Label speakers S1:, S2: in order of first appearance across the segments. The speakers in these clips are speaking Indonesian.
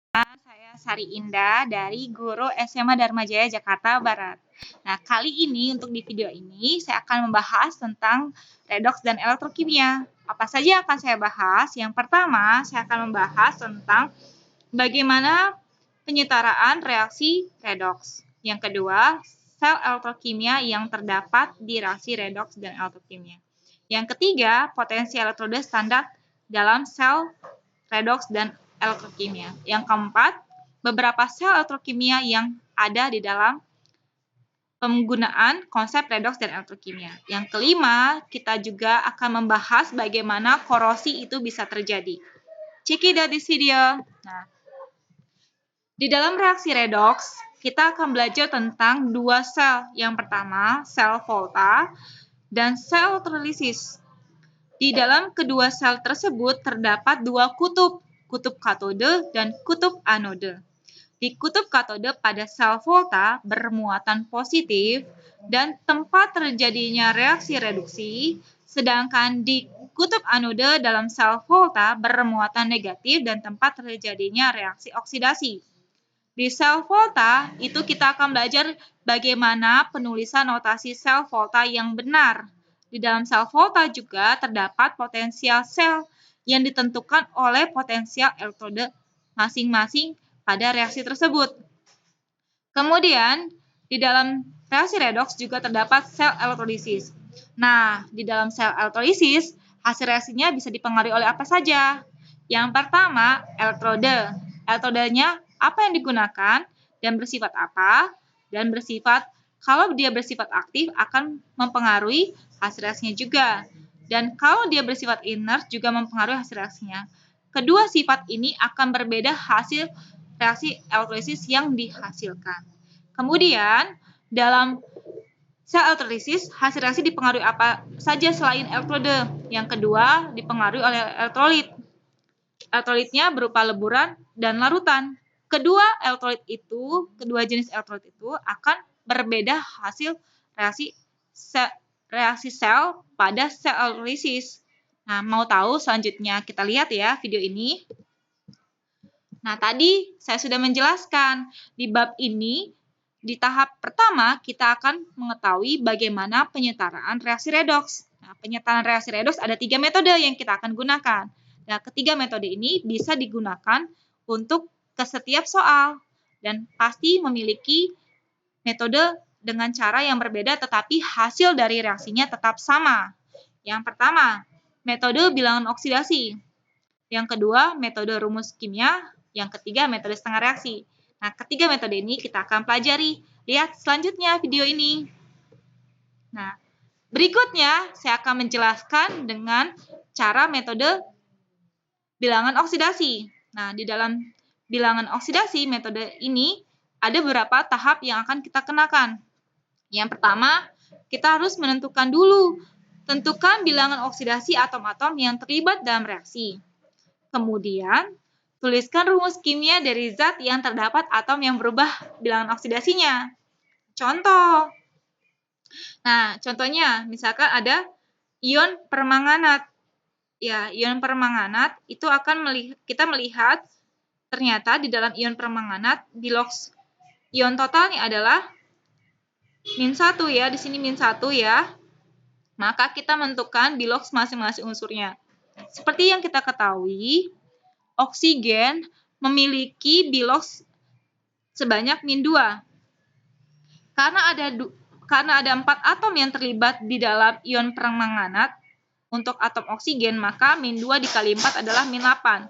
S1: Saya Sari Indah dari Guru SMA Dharma Jaya Jakarta Barat. Nah, kali ini untuk di video ini saya akan membahas tentang redoks dan elektrokimia. Apa saja yang akan saya bahas? Yang pertama, saya akan membahas tentang bagaimana penyetaraan reaksi redoks. Yang kedua, sel elektrokimia yang terdapat di reaksi redoks dan elektrokimia. Yang ketiga, potensi elektroda standar dalam sel redoks dan elektrokimia. Yang keempat, beberapa sel elektrokimia yang ada di dalam penggunaan konsep redoks dan elektrokimia. Yang kelima, kita juga akan membahas bagaimana korosi itu bisa terjadi. Check it out this video. Nah, di dalam reaksi redoks, kita akan belajar tentang dua sel. Yang pertama, sel volta dan sel elektrolisis. Di dalam kedua sel tersebut terdapat dua kutub, kutub katode dan kutub anode. Di kutub katode pada sel volta bermuatan positif dan tempat terjadinya reaksi reduksi, sedangkan di kutub anode dalam sel volta bermuatan negatif dan tempat terjadinya reaksi oksidasi. Di sel volta itu kita akan belajar bagaimana penulisan notasi sel volta yang benar. Di dalam sel volta juga terdapat potensial sel yang ditentukan oleh potensial elektroda masing-masing pada reaksi tersebut. Kemudian, di dalam reaksi redoks juga terdapat sel elektrolisis. Nah, di dalam sel elektrolisis, hasil reaksinya bisa dipengaruhi oleh apa saja? Yang pertama, elektroda. Elektrodanya apa yang digunakan dan bersifat apa? Dan kalau dia bersifat aktif akan mempengaruhi hasil reaksinya juga. Dan kalau dia bersifat inert juga mempengaruhi hasil reaksinya. Kedua sifat ini akan berbeda hasil reaksi elektrolisis yang dihasilkan. Kemudian, dalam sel elektrolisis, hasil reaksi dipengaruhi apa saja selain elektroda? Yang kedua, dipengaruhi oleh elektrolit. Elektrolitnya berupa leburan dan larutan. Kedua jenis elektrolit itu akan berbeda hasil reaksi sel pada sel elektrolisis. Nah, mau tahu selanjutnya kita lihat ya video ini. Nah, tadi saya sudah menjelaskan di bab ini, di tahap pertama kita akan mengetahui bagaimana penyetaraan reaksi redoks. Nah, penyetaraan reaksi redoks ada 3 metode yang kita akan gunakan. Nah, ketiga metode ini bisa digunakan untuk ke setiap soal dan pasti memiliki metode dengan cara yang berbeda tetapi hasil dari reaksinya tetap sama. Yang pertama, metode bilangan oksidasi. Yang kedua, metode rumus kimia. Yang ketiga, metode setengah reaksi. Nah, ketiga metode ini kita akan pelajari. Lihat selanjutnya video ini. Nah, berikutnya saya akan menjelaskan dengan cara metode bilangan oksidasi. Nah, di dalam bilangan oksidasi metode ini ada beberapa tahap yang akan kita kenakan. Yang pertama, kita harus menentukan dulu. Tentukan bilangan oksidasi atom-atom yang terlibat dalam reaksi. Kemudian, tuliskan rumus kimia dari zat yang terdapat atom yang berubah bilangan oksidasinya. Contoh. Nah, contohnya misalkan ada ion permanganat. Ya, ion permanganat itu akan kita melihat ternyata di dalam ion permanganat biloks ion totalnya adalah -1 ya, di sini -1 ya. Maka kita menentukan biloks masing-masing unsurnya. Seperti yang kita ketahui, oksigen memiliki biloks sebanyak -2. Karena ada 4 atom yang terlibat di dalam ion permanganat, untuk atom oksigen maka -2 dikali 4 adalah -8.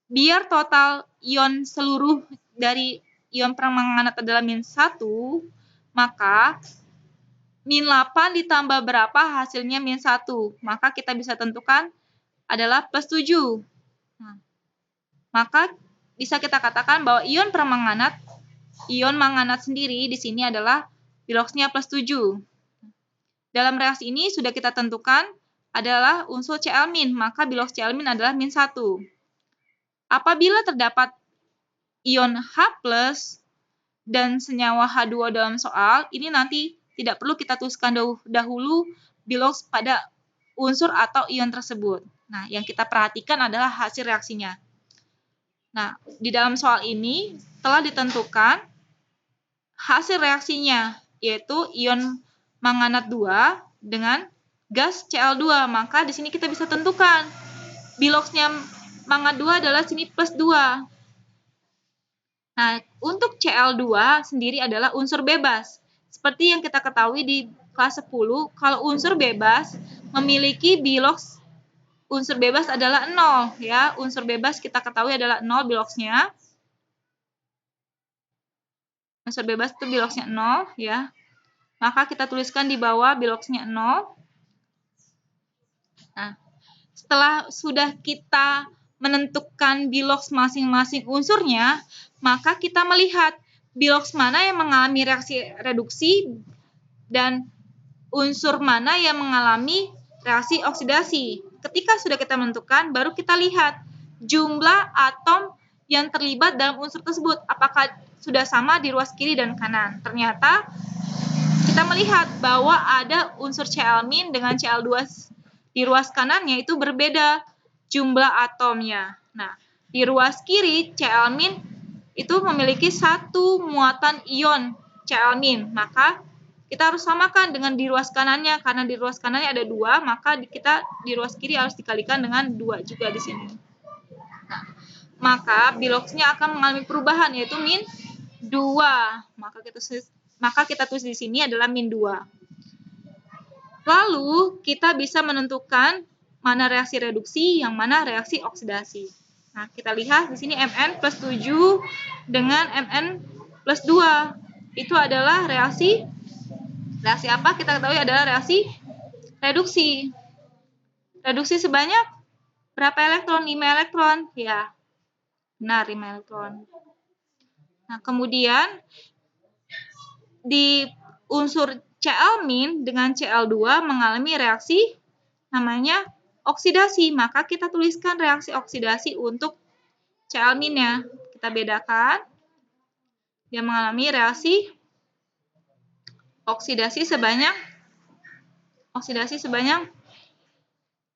S1: Biar total ion seluruh dari ion permanganat adalah -1, maka -8 ditambah berapa hasilnya -1. Maka kita bisa tentukan adalah +7. Nah, maka bisa kita katakan bahwa ion manganat sendiri di sini adalah biloksnya +7. Dalam reaksi ini sudah kita tentukan adalah unsur Cl-, maka biloks Cl- adalah -1. Apabila terdapat ion H+ dan senyawa H2 dalam soal, ini nanti tidak perlu kita tuliskan dahulu biloks pada unsur atau ion tersebut. Nah, yang kita perhatikan adalah hasil reaksinya. Nah, di dalam soal ini telah ditentukan hasil reaksinya, yaitu ion manganat 2 dengan gas Cl2. Maka di sini kita bisa tentukan biloxnya mangat 2 adalah sini plus 2. Nah, untuk Cl2 sendiri adalah unsur bebas. Seperti yang kita ketahui di kelas 10, kalau unsur bebas memiliki bilox unsur bebas adalah 0 ya. Unsur bebas kita ketahui adalah 0 biloxnya. Unsur bebas itu biloxnya 0 ya. Maka kita tuliskan di bawah biloxnya 0. Nah, setelah sudah kita menentukan bilox masing-masing unsurnya, maka kita melihat bilox mana yang mengalami reaksi reduksi dan unsur mana yang mengalami reaksi oksidasi. Ketika sudah kita menentukan, baru kita lihat jumlah atom yang terlibat dalam unsur tersebut. Apakah sudah sama di ruas kiri dan kanan? Ternyata kita melihat bahwa ada unsur Cl- dengan Cl2 di ruas kanannya itu berbeda jumlah atomnya. Nah, di ruas kiri Cl- itu memiliki satu muatan ion Cl-, maka kita harus samakan dengan di ruas kanannya. Karena di ruas kanannya ada 2, maka kita di ruas kiri harus dikalikan dengan 2 juga di sini. Nah, maka biloxnya akan mengalami perubahan, yaitu min 2. Maka kita tulis di sini adalah min 2. Lalu kita bisa menentukan mana reaksi reduksi, yang mana reaksi oksidasi. Nah, kita lihat di sini Mn plus 7 dengan Mn plus 2. Itu adalah reaksi apa? Kita ketahui adalah reaksi reduksi. Reduksi sebanyak berapa elektron? 5 elektron. Ya, benar 5 elektron. Nah, kemudian di unsur Cl- dengan Cl2 mengalami reaksi namanya oksidasi. Maka kita tuliskan reaksi oksidasi untuk Cl- ya. Kita bedakan. Dia mengalami reaksi oksidasi sebanyak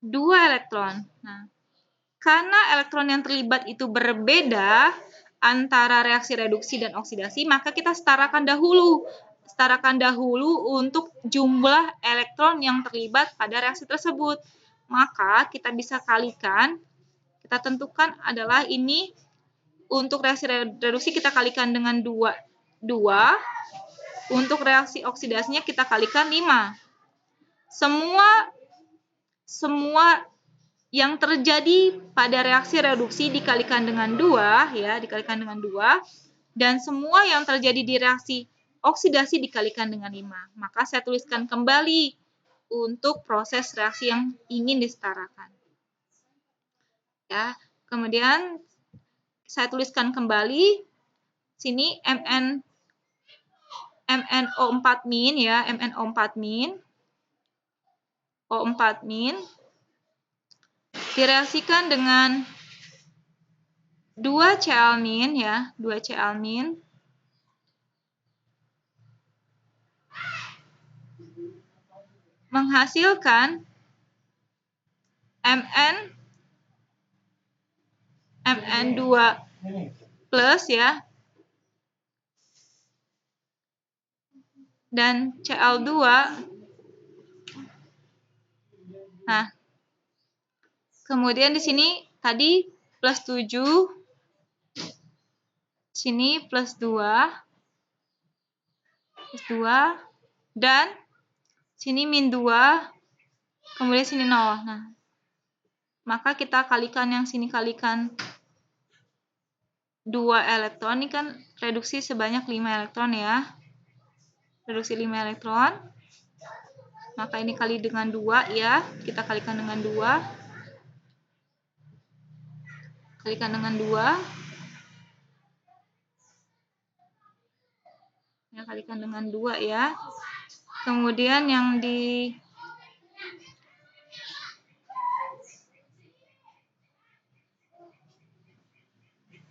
S1: 2 elektron. Nah, karena elektron yang terlibat itu berbeda antara reaksi reduksi dan oksidasi, maka kita setarakan dahulu. Setarakan dahulu untuk jumlah elektron yang terlibat pada reaksi tersebut. Maka kita bisa kalikan, kita tentukan adalah ini untuk reaksi reduksi kita kalikan dengan 2. Untuk reaksi oksidasinya kita kalikan 5. Semua yang terjadi pada reaksi reduksi dikalikan dengan 2 ya, dikalikan dengan 2, dan semua yang terjadi di reaksi oksidasi dikalikan dengan 5. Maka saya tuliskan kembali untuk proses reaksi yang ingin disetarakan. Ya, kemudian saya tuliskan kembali sini MnO4- ya, MnO4- O4- direaksikan dengan 2 Cl- ya, 2 Cl- menghasilkan Mn2 plus ya, dan Cl2. Nah, kemudian di sini tadi plus 7, sini plus 2, dan sini min 2, kemudian sini 0. Nah, maka kita kalikan yang sini kalikan 2 elektron, ini kan reduksi sebanyak 5 elektron ya. Reduksi 5 elektron. Maka ini kali dengan 2 ya, kita kalikan dengan 2. Kalikan dengan 2. Ya, kalikan dengan 2 ya. Kemudian yang di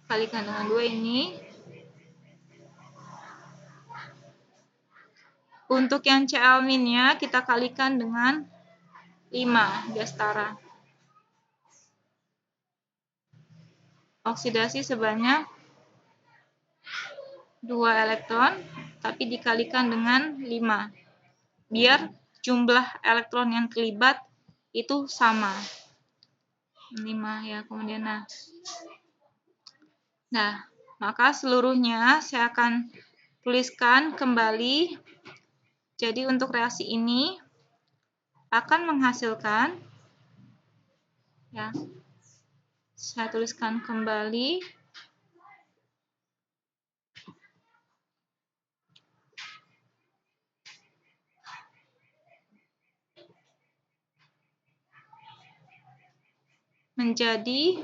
S1: kalikan dengan 2 ini. Untuk yang Cl-nya kita kalikan dengan 5, dia setara. oksidasi sebanyak 2 elektron, tapi dikalikan dengan 5. Biar jumlah elektron yang terlibat itu sama. 5 ya, kemudian nah, maka seluruhnya saya akan tuliskan kembali. Jadi untuk reaksi ini akan menghasilkan, ya, saya tuliskan kembali, menjadi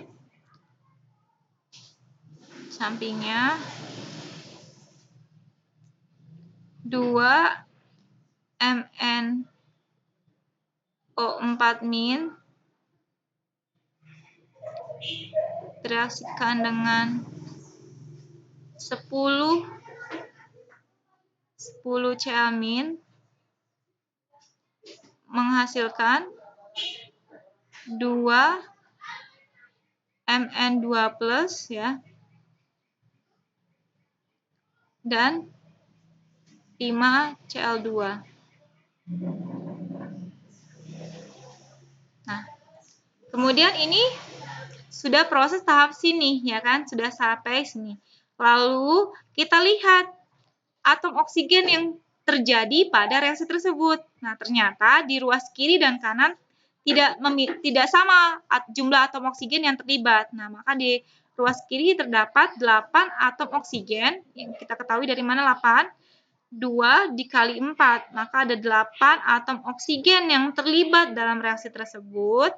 S1: sampingnya 2 MnO4- direaksikan dengan 10 Ca- menghasilkan 2 Mn2+, ya, dan 5 Cl2. Nah, kemudian ini sudah proses tahap sini, ya kan? Sudah sampai sini. Lalu kita lihat atom oksigen yang terjadi pada reaksi tersebut. Nah, ternyata di ruas kiri dan kanan tidak sama jumlah atom oksigen yang terlibat. Nah, maka di ruas kiri terdapat 8 atom oksigen, yang kita ketahui dari mana 8? 2 dikali 4, maka ada 8 atom oksigen yang terlibat dalam reaksi tersebut.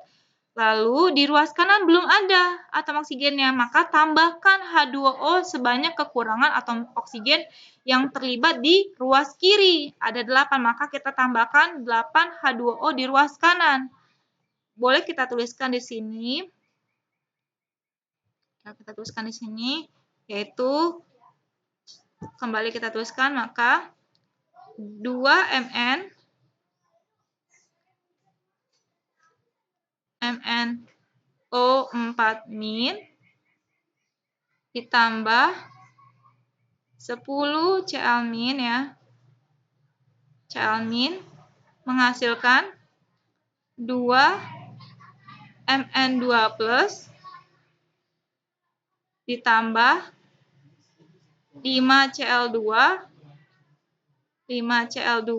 S1: Lalu di ruas kanan belum ada atom oksigennya, maka tambahkan H2O sebanyak kekurangan atom oksigen yang terlibat di ruas kiri. Ada 8, maka kita tambahkan 8 H2O di ruas kanan. Boleh kita tuliskan di sini. Kita tuliskan di sini, yaitu kembali kita tuliskan, maka 2 MnO4- ditambah 10 Cl- ya, Cl- menghasilkan 2 Mn2+ ditambah 5 Cl2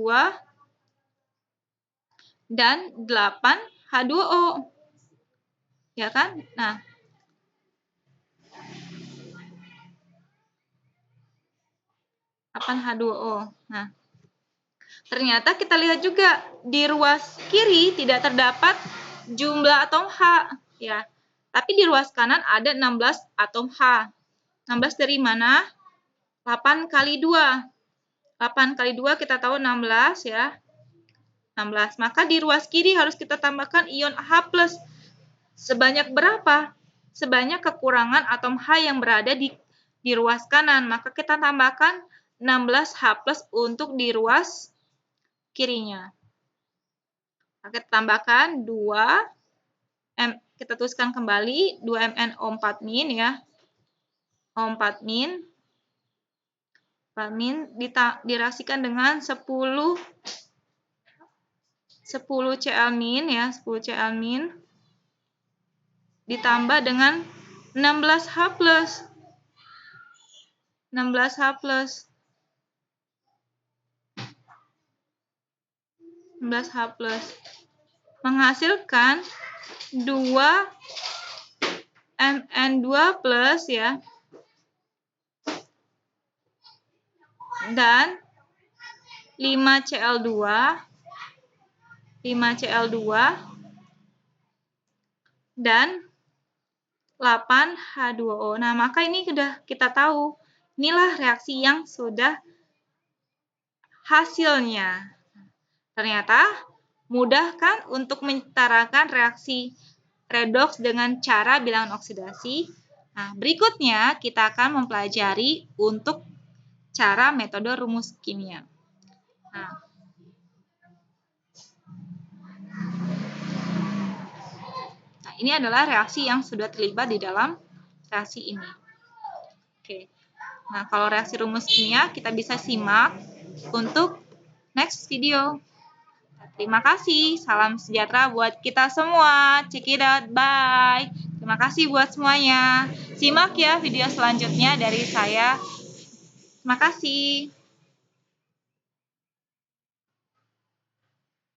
S1: dan 8 H2O. Ya kan? Nah, H2O. Nah, ternyata kita lihat juga di ruas kiri tidak terdapat jumlah atom H, ya. Tapi di ruas kanan ada 16 atom H. 16 dari mana? 8 kali 2. 8 kali 2 kita tahu 16, ya. 16. Maka di ruas kiri harus kita tambahkan ion H+. Sebanyak berapa? Sebanyak kekurangan atom H yang berada di ruas kanan. Maka kita tambahkan 16H+ untuk di ruas kirinya. Kita tambahkan 2, kita tuliskan kembali 2 MnO4- ya. O4- direaksikan dengan 10 Cl- ya, 10 Cl- ditambah dengan 16H+. 16H+. 16H+. Menghasilkan 2 Mn2+, ya. Dan 5 Cl2 dan 8 H2O. Nah, maka ini sudah kita tahu. Inilah reaksi yang sudah hasilnya. Ternyata mudah kan untuk menyetarakan reaksi redoks dengan cara bilangan oksidasi. Nah, berikutnya kita akan mempelajari untuk cara metode rumus kimia. Nah, ini adalah reaksi yang sudah terlibat di dalam reaksi ini. Oke. Nah, kalau reaksi rumus kimia kita bisa simak untuk next video. Terima kasih. Salam sejahtera buat kita semua. Check it out. Bye. Terima kasih buat semuanya. Simak ya video selanjutnya dari saya. Terima kasih.